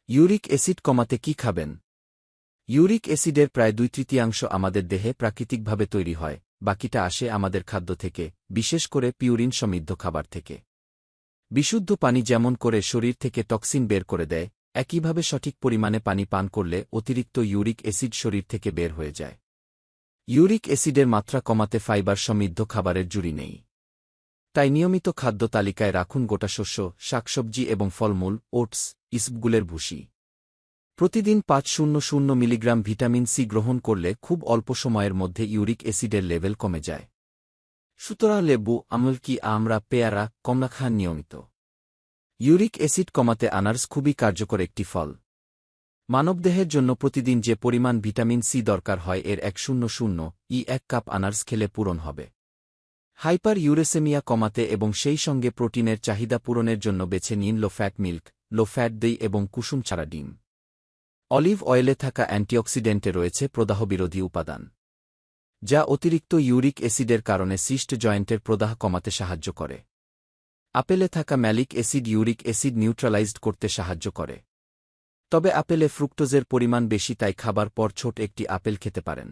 Uric acid কমাতে কি খাবেন? ইউরিক অ্যাসিডের প্রায় 2/3 আমাদের দেহে প্রাকৃতিকভাবে তৈরি হয়, বাকিটা আসে আমাদের খাদ্য থেকে, বিশেষ করে পিউরিন সমৃদ্ধ খাবার থেকে। বিশুদ্ধ পানি যেমন করে শরীর থেকে টক্সিন বের করে দেয়, একইভাবে সঠিক পরিমাণে পানি পান করলে অতিরিক্ত ইউরিক অ্যাসিড শরীর থেকে বের হয়ে যায়। ইউরিক অ্যাসিডের মাত্রা কমাতে ফাইবার সমৃদ্ধ খাবারের জুড়ি নেই। তাই নিয়মিত খাদ্য তালিকায় রাখুন গোটা শস্য, শাকসবজি এবং ফলমূল, ওটস, ইসবগুলের ভুসি। প্রতিদিন 500 মিলিগ্রাম ভিটামিন সি গ্রহণ করলে খুব অল্প সময়ের মধ্যে ইউরিক অ্যাসিডের লেভেল কমে যায়। সুতরাং লেবু, আমলকি, আমড়া, পেয়ারা, কমলা খান নিয়মিত। ইউরিক অ্যাসিড কমাতে আনারস খুবই কার্যকর একটি ফল। মানবদেহের জন্য প্রতিদিন যে পরিমাণ ভিটামিন সি দরকার হয় এর 1 কাপ আনারস খেলে পূরণ হবে। হাইপার ইউরেসেমিয়া কমাতে এবং সেই সঙ্গে প্রোটিনের চাহিদা পূরণের জন্য বেছে নিন low fat milk, low fat দই এবং কুসুম ছাড়া ডিম। অলিভ অয়েলে থাকা অ্যান্টিঅক্সিডেন্টে রয়েছে প্রদাহবিরোধী উপাদান, যা অতিরিক্ত ইউরিক অ্যাসিডের কারণে সিস্ট জয়েন্টের প্রদাহ কমাতে সাহায্য করে। আপেলে থাকা malic acid uric acid neutralised করতে সাহায্য করে। তবে আপেলে ফ্রুক্টোজের পরিমাণ বেশি, তাই খাবার পর ছোট একটি আপেল খেতে পারেন।